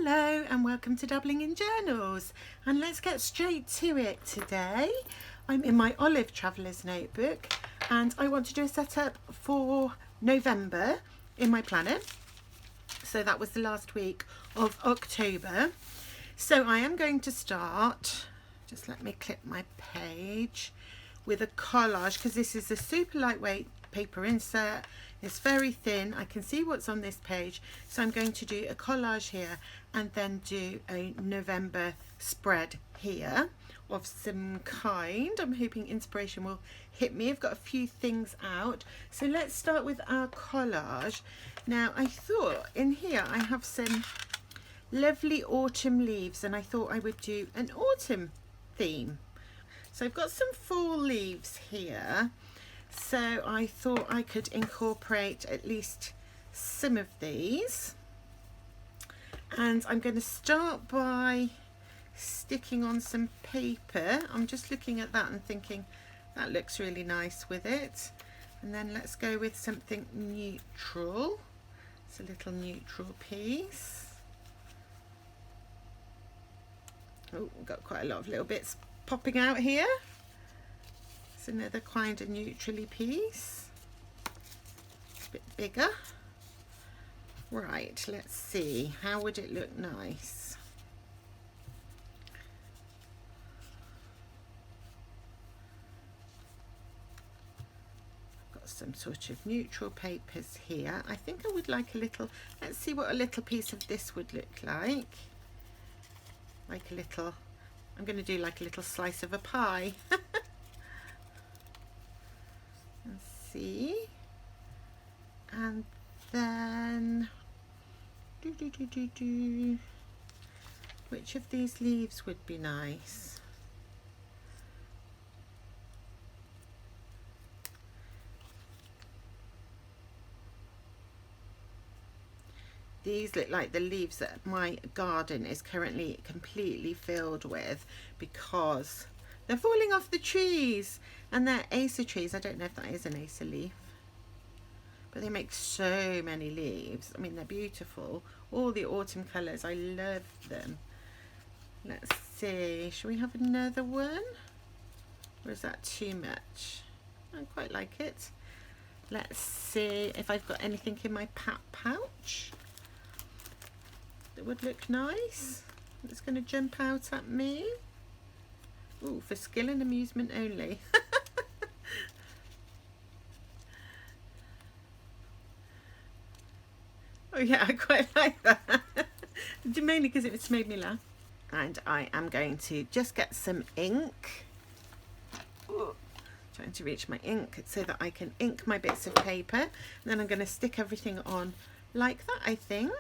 Hello and welcome to Dabbling in Journals, and let's get straight to it today. I'm in my Olive Traveller's notebook and I want to do a setup for November in my planner. So that was the last week of October. So I am going to start, just let me clip my page, with a collage, because this is a super lightweight paper insert. It's very thin. I can see what's on this page, so I'm going to do a collage here and then do a November spread here of some kind. I'm hoping inspiration will hit me. I've got a few things out, so let's start with our collage. Now I thought in here I have some lovely autumn leaves, and I thought I would do an autumn theme. So I've got some fall leaves here, so I thought I could incorporate at least some of these. And I'm going to start by sticking on some paper. I'm just looking at that and thinking that looks really nice with it. And then let's go with something neutral. It's a little neutral piece. Oh, we've got quite a lot of little bits popping out here. It's another kind of neutrally piece. It's a bit bigger. Right, let's see. How would it look nice? I've got some sort of neutral papers here. I think I would like a little, let's see what a little piece of this would look like. Like a little, I'm going to do like a little slice of a pie. Let's see. And then which of these leaves would be nice? These look like the leaves that my garden is currently completely filled with because they're falling off the trees, and they're Acer trees. I don't know if that is an Acer leaf, but they make so many leaves. I mean, they're beautiful. All the autumn colours, I love them. Let's see, shall we have another one? Or is that too much? I quite like it. Let's see if I've got anything in my pouch that would look nice. It's going to jump out at me. Ooh, for skill and amusement only. Oh yeah, I quite like that. Mainly because it's made me laugh. And I am going to just get some ink. Ooh, trying to reach my ink so that I can ink my bits of paper. And then I'm going to stick everything on like that, I think.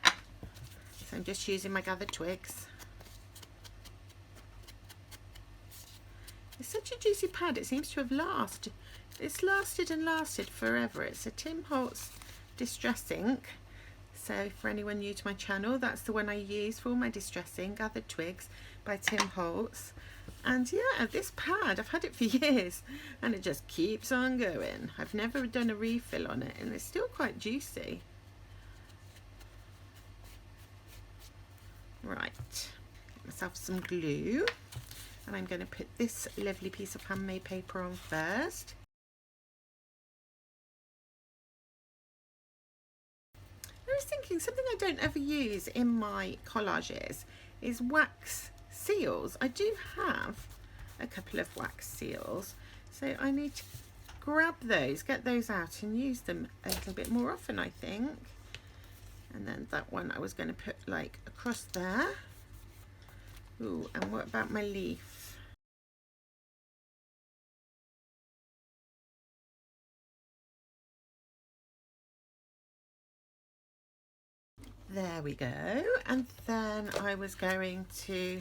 So I'm just using my gathered twigs. It's such a juicy pad. It seems to have lasted. It's lasted and lasted forever. It's a Tim Holtz Distress ink. So for anyone new to my channel, that's the one I use for all my distressing, Gathered Twigs by Tim Holtz. And yeah, this pad, I've had it for years and it just keeps on going. I've never done a refill on it and it's still quite juicy. Right, get myself some glue. And I'm going to put this lovely piece of handmade paper on first. I was thinking something I don't ever use in my collages is wax seals. I do have a couple of wax seals, so I need to grab those, get those out and use them a little bit more often, I think. And then that one I was going to put like across there. Ooh, and what about my leaf? There we go. And then I was going to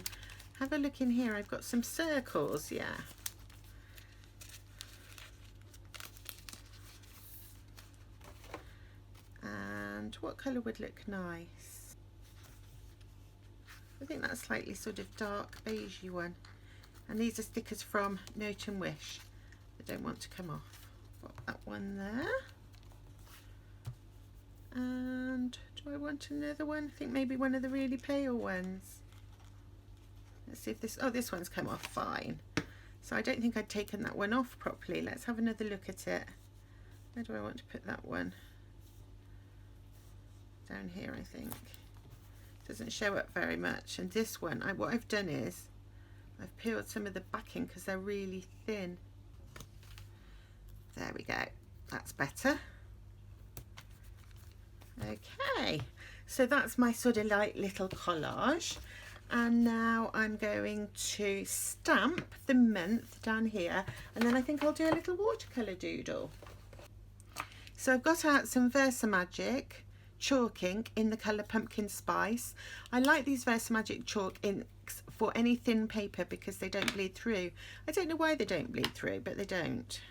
have a look in here. I've got some circles, yeah. And what colour would look nice? I think that's slightly sort of dark beigey one. And these are stickers from Note and Wish. I don't want to come off. Got that one there. And Do I want another one? I think maybe one of the really pale ones. Let's see if this, oh, this one's come off fine. So I don't think I'd taken that one off properly. Let's have another look at it. Where do I want to put that one? Down here, I think. Doesn't show up very much. And this one, what I've done is I've peeled some of the backing because they're really thin. There we go. That's better. Okay, so that's my sort of light little collage. And now I'm going to stamp the month down here, and then I think I'll do a little watercolour doodle. So I've got out some Versamagic chalk ink in the colour Pumpkin Spice. I like these Versamagic chalk inks for any thin paper because they don't bleed through. I don't know why they don't bleed through, but they don't.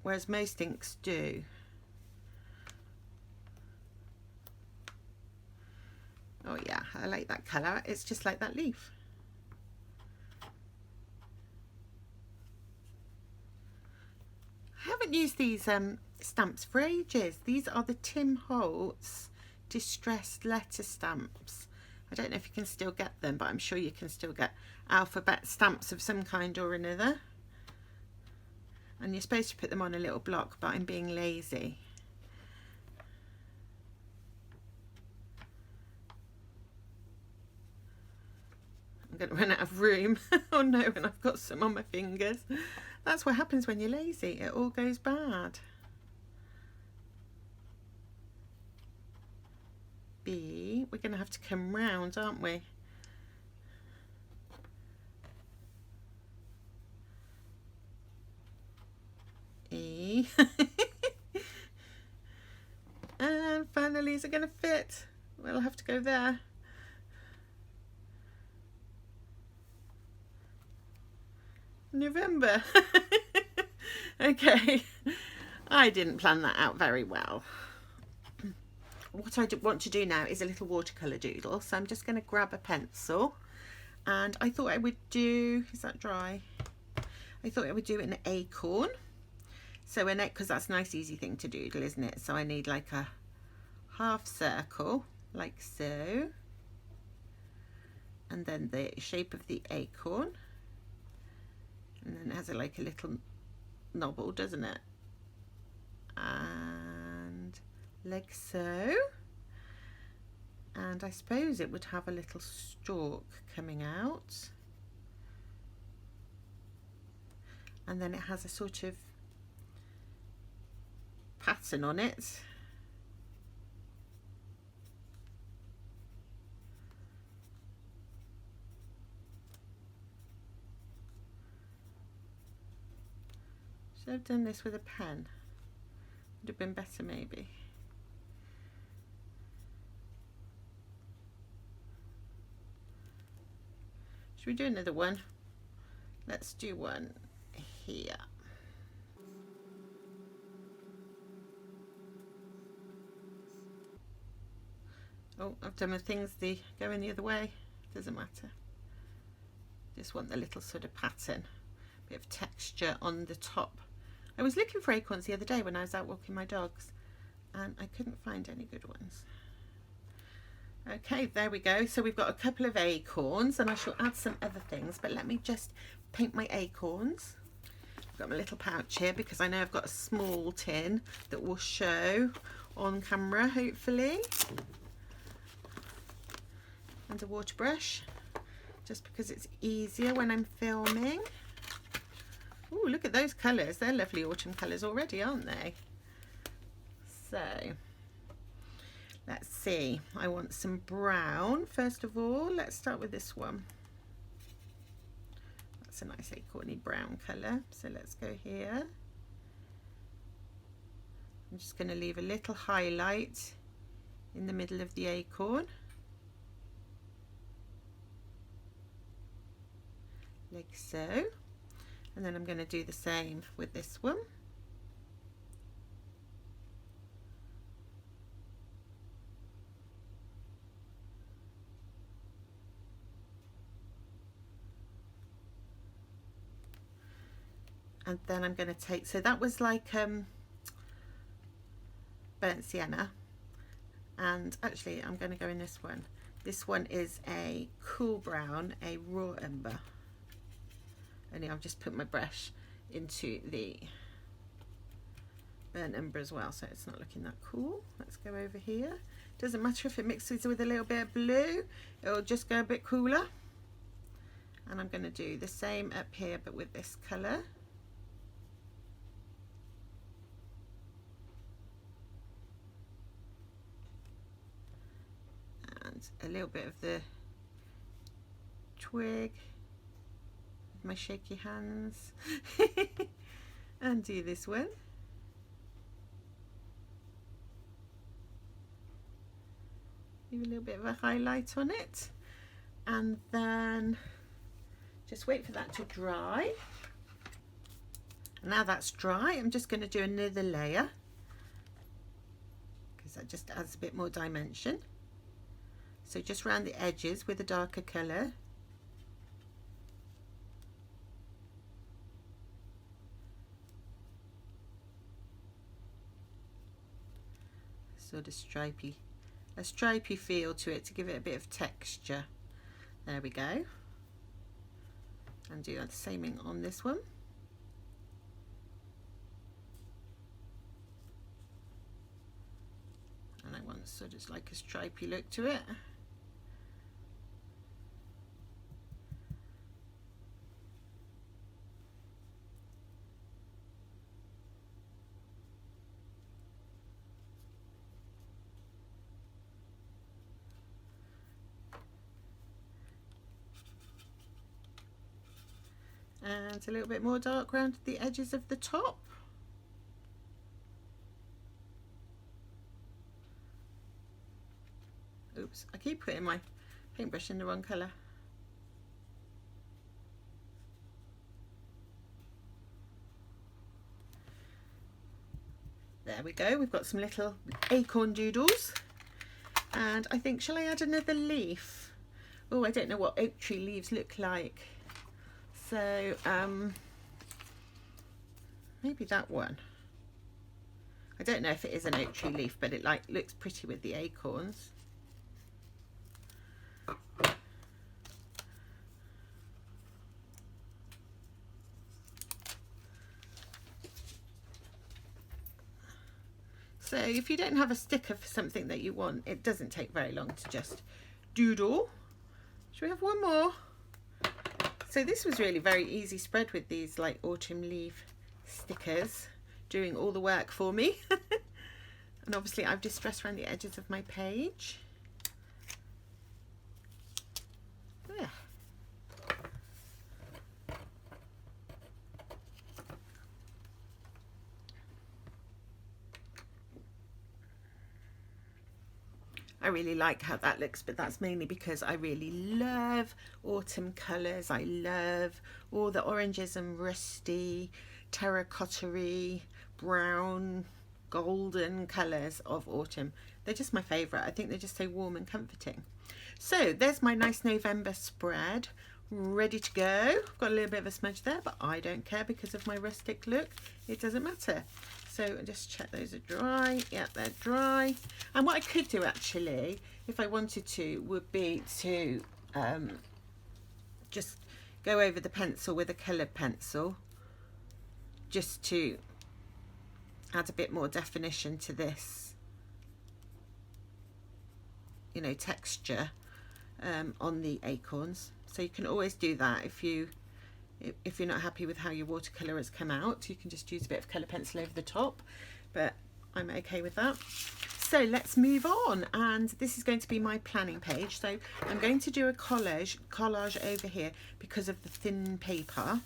Whereas most inks do. Oh yeah, I like that colour. It's just like that leaf. I haven't used these stamps for ages. These are the Tim Holtz distressed letter stamps. I don't know if you can still get them, but I'm sure you can still get alphabet stamps of some kind or another. And you're supposed to put them on a little block, but I'm being lazy. I'm going to run out of room. Oh no, and I've got some on my fingers. That's what happens when you're lazy. It all goes bad. B, we're going to have to come round, aren't we? E. And finally, is it going to fit? We'll have to go there. November. Okay, I didn't plan that out very well. What I want to do now is a little watercolour doodle, so I'm just going to grab a pencil, and I thought I would do, is that dry? I thought I would do an acorn. So an because that's a nice easy thing to doodle, isn't it? So I need like a half circle, like so, and then the shape of the acorn, and then it has like a little knobble, doesn't it? And like so, and I suppose it would have a little stalk coming out, and then it has a sort of pattern on it. Should I have done this with a pen? Would have been better maybe. Should we do another one? Let's do one here. Oh, I've done the things going the other way. Doesn't matter. Just want the little sort of pattern, bit of texture on the top. I was looking for acorns the other day when I was out walking my dogs, and I couldn't find any good ones. Okay, there we go. So we've got a couple of acorns, and I shall add some other things, but let me just paint my acorns. I've got my little pouch here because I know I've got a small tin that will show on camera, hopefully. And a water brush, just because it's easier when I'm filming. Oh, look at those colours. They're lovely autumn colours already, aren't they? So, let's see. I want some brown. First of all, let's start with this one. That's a nice acorny brown colour. So let's go here. I'm just going to leave a little highlight in the middle of the acorn. Like so, and then I'm going to do the same with this one. And then I'm going to take, so that was like burnt sienna, and actually I'm going to go in this one. This one is a cool brown, a raw umber. Only I've just put my brush into the burnt umber as well, so it's not looking that cool. Let's go over here. Doesn't matter if it mixes with a little bit of blue, it'll just go a bit cooler. And I'm going to do the same up here but with this colour. And a little bit of the twig with my shaky hands. And do this one. Leave a little bit of a highlight on it, and then just wait for that to dry. Now that's dry, I'm just going to do another layer because that just adds a bit more dimension. So just around the edges with a darker colour. Sort of a stripy feel to it to give it a bit of texture. There we go. And do the same thing on this one. And I want sort of like a stripy look to it. And a little bit more dark around the edges of the top. Oops, I keep putting my paintbrush in the wrong colour. There we go, we've got some little acorn doodles. And I think, shall I add another leaf? Oh, I don't know what oak tree leaves look like. So maybe that one. I don't know if it is an oak tree leaf, but it like looks pretty with the acorns. So if you don't have a sticker for something that you want, it doesn't take very long to just doodle. Should we have one more? So this was really very easy spread with these like autumn leaf stickers, doing all the work for me. And obviously I've distressed around the edges of my page. There. I really like how that looks, but that's mainly because I really love autumn colours. I love all the oranges and rusty, terracotta-y, brown, golden colours of autumn. They're just my favourite. I think they're just so warm and comforting. So there's my nice November spread, ready to go. I've got a little bit of a smudge there, but I don't care because of my rustic look. It doesn't matter. So just check those are dry. Yeah, they're dry. And what I could do actually, if I wanted to, would be to just go over the pencil with a coloured pencil, just to add a bit more definition to this, you know, texture on the acorns. So you can always do that if you're not happy with how your watercolour has come out. You can just use a bit of colour pencil over the top, but I'm okay with that. So let's move on, and this is going to be my planning page. So I'm going to do a collage over here because of the thin paper,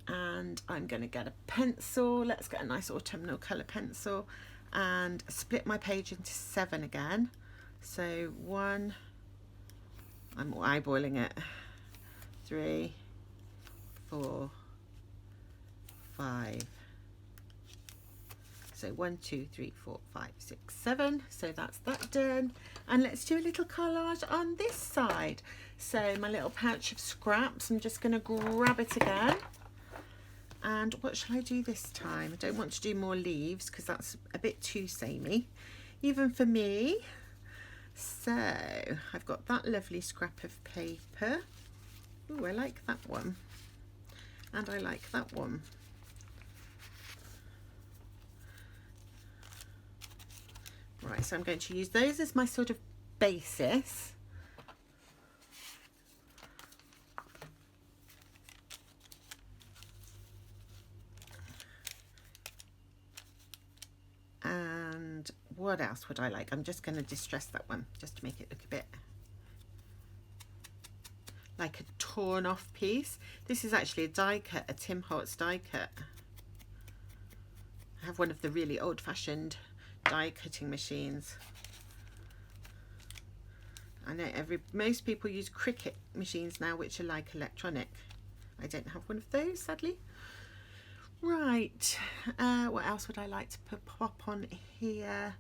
and I'm going to get a pencil. Let's get a nice autumnal colour pencil and split my page into 7 again. So 1, I'm eyeballing it, 3, 4, 5. So 1, 2, 3, 4, 5, 6, 7. So that's that done. And let's do a little collage on this side. So my little pouch of scraps, I'm just going to grab it again. And what shall I do this time? I don't want to do more leaves because that's a bit too samey, even for me. So I've got that lovely scrap of paper. Ooh, I like that one. And I like that one. Right, so I'm going to use those as my sort of basis. And what else would I like? I'm just going to distress that one just to make it look a bit like a torn off piece. This is actually a die cut, a Tim Holtz die cut. I have one of the really old-fashioned die cutting machines. I know most people use Cricut machines now, which are like electronic. I don't have one of those, sadly. Right, what else would I like to pop on here?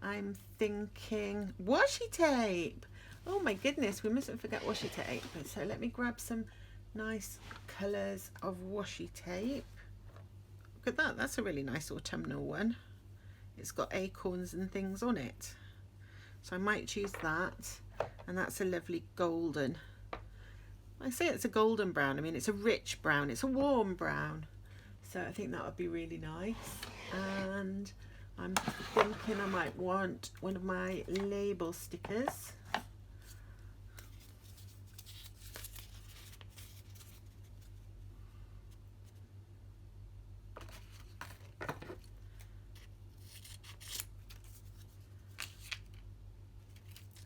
I'm thinking washi tape. Oh my goodness, we mustn't forget washi tape. So let me grab some nice colours of washi tape. Look at that, that's a really nice autumnal one. It's got acorns and things on it. So I might choose that. And that's a lovely golden. I say it's a golden brown, I mean it's a rich brown, it's a warm brown. So I think that would be really nice. And I'm thinking I might want one of my label stickers.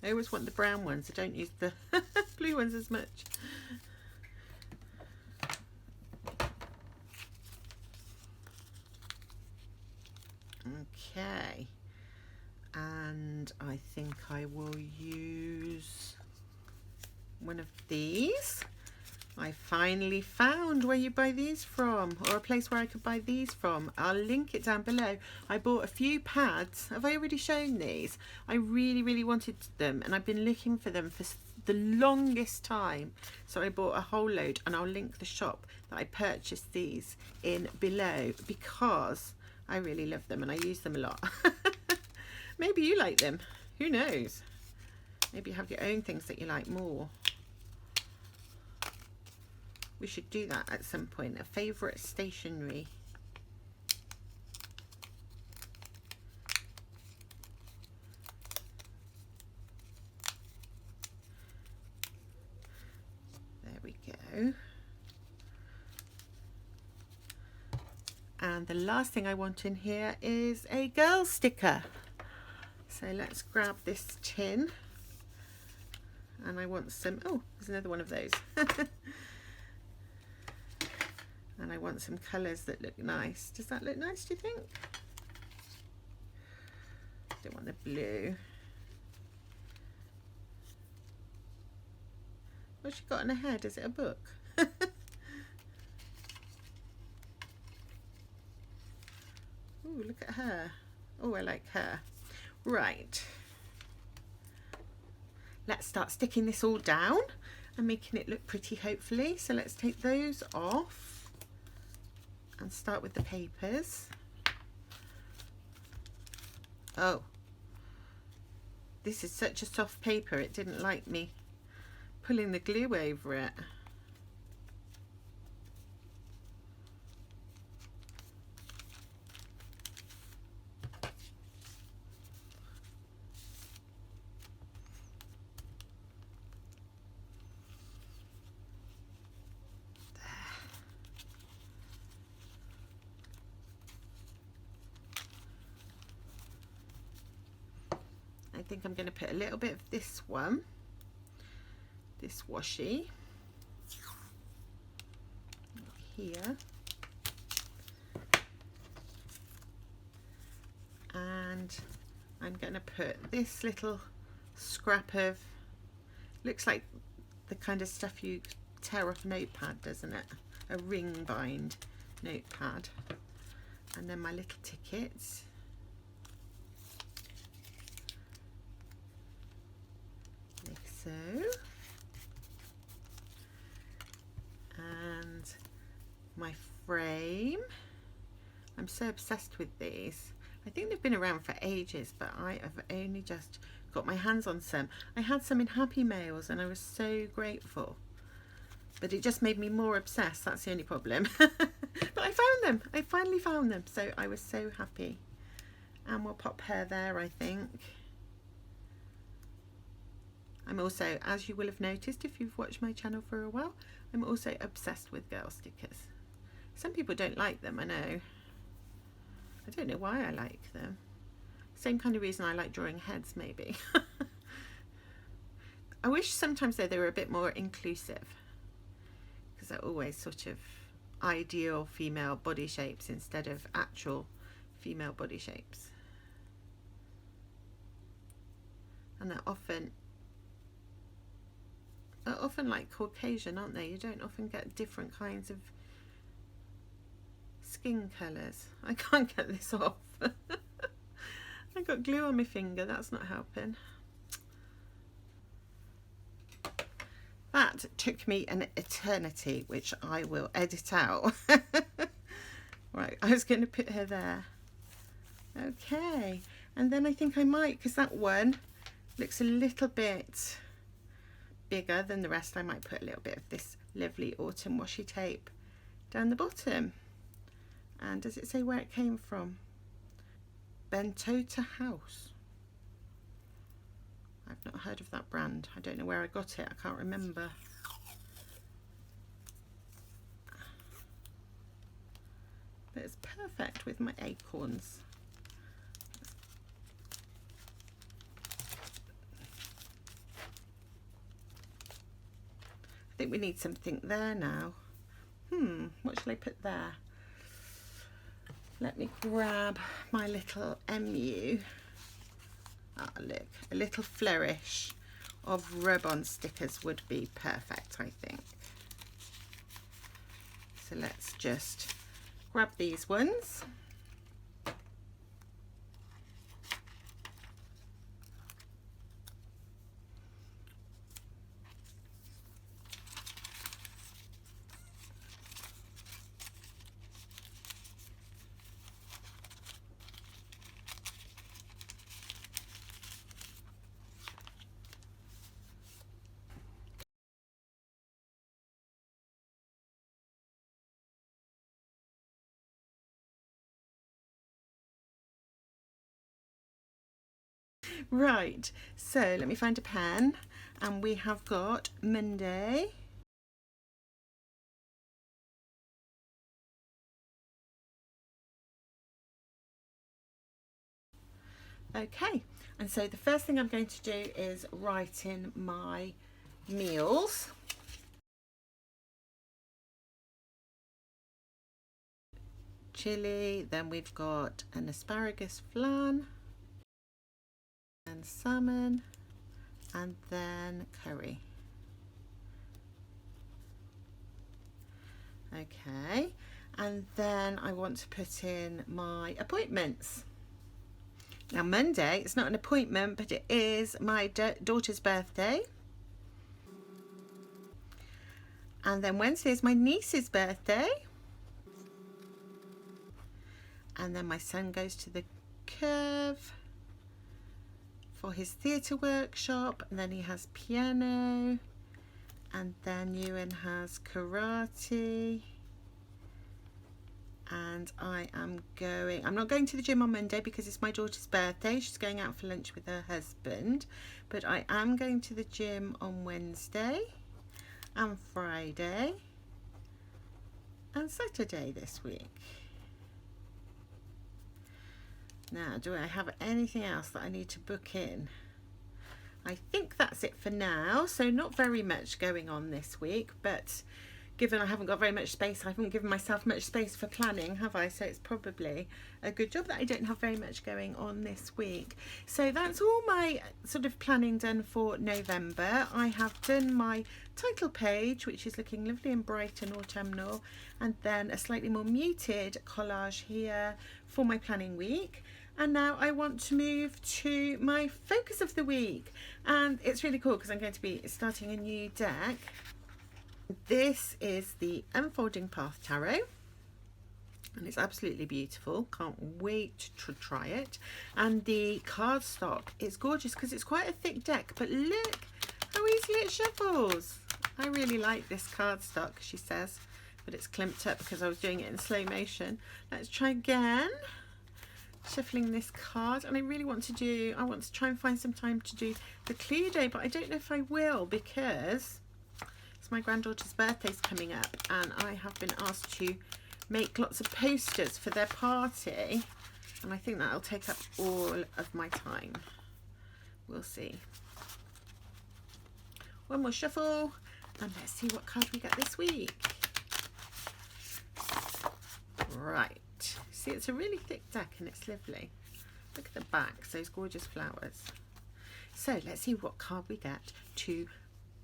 I always want the brown ones, I don't use the blue ones as much. Okay, and I think I will use one of these. I finally found where you buy these from, or a place where I could buy these from. I'll link it down below. I bought a few pads. Have I already shown these? I really wanted them, and I've been looking for them for the longest time. So I bought a whole load, and I'll link the shop that I purchased these in below because I really love them and I use them a lot. Maybe you like them. Who knows? Maybe you have your own things that you like more. We should do that at some point. A favourite stationery. There we go. And the last thing I want in here is a girl sticker. So let's grab this tin. And I want some, oh, there's another one of those. And I want some colours that look nice. Does that look nice, do you think? Don't want the blue. What's she got on her head? Is it a book? Ooh, look at her. Oh, I like her. Right. Let's start sticking this all down and making it look pretty, hopefully. So let's take those off and start with the papers. Oh, this is such a soft paper, it didn't like me pulling the glue over it. I think I'm going to put a little bit of this one, this washi, here, and I'm going to put this little scrap of, looks like the kind of stuff you tear off a notepad, doesn't it? A ring bind notepad, and then my little tickets. So, and my frame. I'm so obsessed with these. I think they've been around for ages, but I have only just got my hands on some. I had some in Happy Mails and I was so grateful, but it just made me more obsessed. That's the only problem. But I found them. I finally found them, so I was so happy. And we'll pop her there, I think. I'm also, as you will have noticed if you've watched my channel for a while, I'm also obsessed with girl stickers. Some people don't like them, I know. I don't know why I like them. Same kind of reason I like drawing heads, maybe. I wish sometimes though they were a bit more inclusive, because they're always sort of ideal female body shapes instead of actual female body shapes. And they're often like Caucasian, aren't they? You don't often get different kinds of skin colours. I can't get this off. I got glue on my finger, that's not helping. That took me an eternity, which I will edit out. Right, I was going to put her there. Okay, and then I think I might, because that one looks a little bit bigger than the rest, I might put a little bit of this lovely autumn washi tape down the bottom. And does it say where it came from? Bentota House. I've not heard of that brand. I don't know where I got it. I can't remember. But it's perfect with my acorns. I think we need something there now. What shall I put there? Let me grab my little MU. Ah, look, a little flourish of rub-on stickers would be perfect, I think. So let's just grab these ones. Right, so let me find a pen, and we have got Monday. Okay, and so the first thing I'm going to do is write in my meals. Chili, then we've got an asparagus flan, and salmon, and then curry. Okay, and then I want to put in my appointments. Now Monday, it's not an appointment, but it is my daughter's birthday. And then Wednesday is my niece's birthday. And then my son goes to the Curve for his theatre workshop, and then he has piano, and then Ewan has karate, and I'm not going to the gym on Monday because it's my daughter's birthday. She's going out for lunch with her husband, but I am going to the gym on Wednesday and Friday and Saturday this week. Now, do I have anything else that I need to book in? I think that's it for now. So not very much going on this week, but given I haven't got very much space, I haven't given myself much space for planning, have I? So it's probably a good job that I don't have very much going on this week. So that's all my sort of planning done for November. I have done my title page, which is looking lovely and bright and autumnal, and then a slightly more muted collage here for my planning week. And now I want to move to my focus of the week, and it's really cool because I'm going to be starting a new deck. This is the Unfolding Path Tarot, and it's absolutely beautiful. Can't wait to try it. And the cardstock is gorgeous because it's quite a thick deck, but look how easily it shuffles. I really like this cardstock, she says, but it's climped up because I was doing it in slow motion. Let's try again, shuffling this card. And I really want to try and find some time to do the Cluedo, but I don't know if I will because it's my granddaughter's birthday's coming up and I have been asked to make lots of posters for their party, and I think that'll take up all of my time. We'll see. One more shuffle and let's see what card we get this week. Right, see, it's a really thick deck and it's lovely. Look at the back, those gorgeous flowers. So let's see what card we get to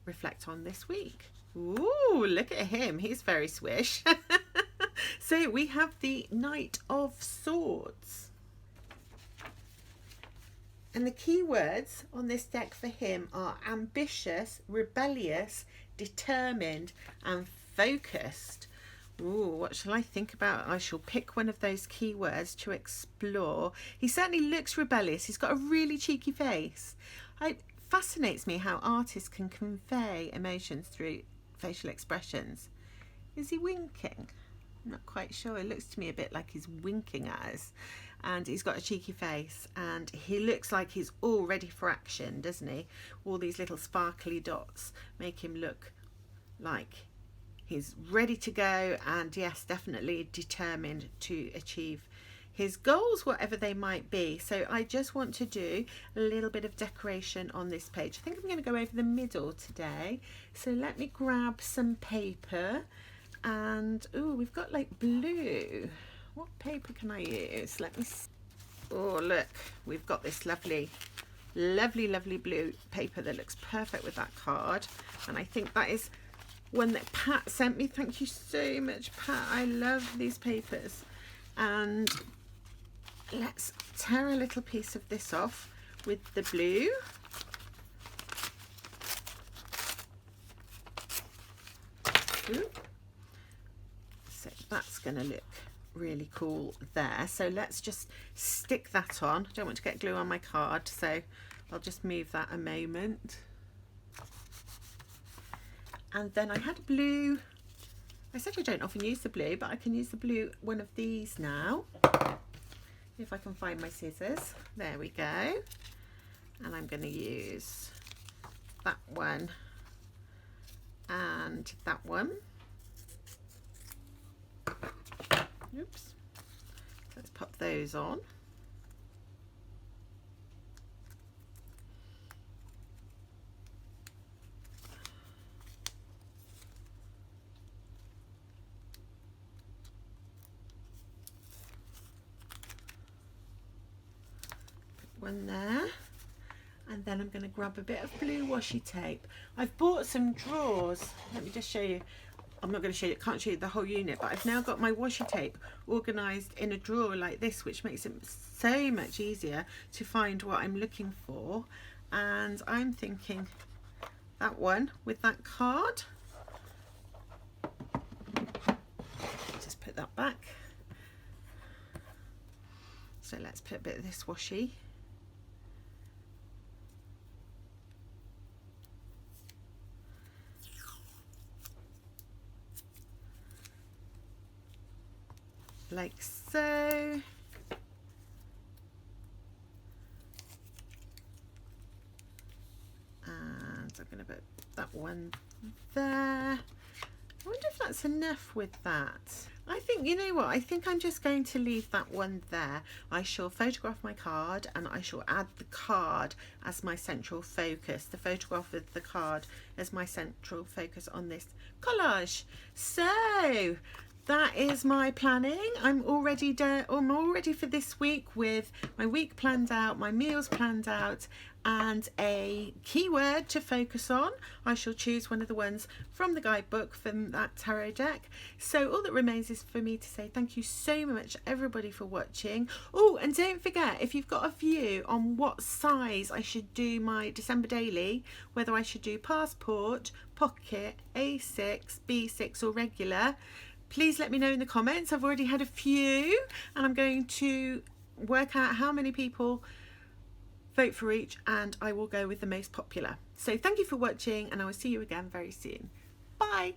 reflect on this week. Ooh, look at him, he's very swish. So we have the Knight of Swords. And the key words on this deck for him are ambitious, rebellious, determined and focused. Ooh, what shall I think about? I shall pick one of those keywords to explore. He certainly looks rebellious. He's got a really cheeky face. It fascinates me how artists can convey emotions through facial expressions. Is he winking? I'm not quite sure. It looks to me a bit like he's winking at us, and he's got a cheeky face and he looks like he's all ready for action, doesn't he? All these little sparkly dots make him look like he's ready to go, and yes, definitely determined to achieve his goals, whatever they might be. So I just want to do a little bit of decoration on this page. I think I'm going to go over the middle today, so let me grab some paper. And oh, we've got like blue. What paper can I use? Let me see. Oh, look, we've got this lovely blue paper that looks perfect with that card, and I think that is one that Pat sent me. Thank you so much, Pat. I love these papers. And let's tear a little piece of this off with the blue. Ooh. So that's going to look really cool there. So let's just stick that on. I don't want to get glue on my card, so I'll just move that a moment. And then I had blue. I said I don't often use the blue, but I can use the blue one of these now. If I can find my scissors. There we go. And I'm going to use that one and that one. Oops. Let's pop those on. Put one there. And then I'm going to grab a bit of blue washi tape. I've bought some drawers. Let me just show you. I'm not going to show you, can't show you the whole unit, but I've now got my washi tape organised in a drawer like this, which makes it so much easier to find what I'm looking for. And I'm thinking that one with that card. Just put that back. So let's put a bit of this washi. Like so. And I'm going to put that one there. I wonder if that's enough with that. I think, you know what, I think I'm just going to leave that one there. I shall photograph my card and I shall add the card as my central focus, the photograph of the card as my central focus on this collage. So that is my planning. I'm all ready for this week with my week planned out, my meals planned out, and a keyword to focus on. I shall choose one of the ones from the guidebook from that tarot deck. So all that remains is for me to say thank you so much everybody for watching. Oh, and don't forget, if you've got a view on what size I should do my December daily, whether I should do passport, pocket, A6, B6 or regular, Please let me know in the comments. I've already had a few, and I'm going to work out how many people vote for each, and I will go with the most popular. So thank you for watching, and I will see you again very soon. Bye.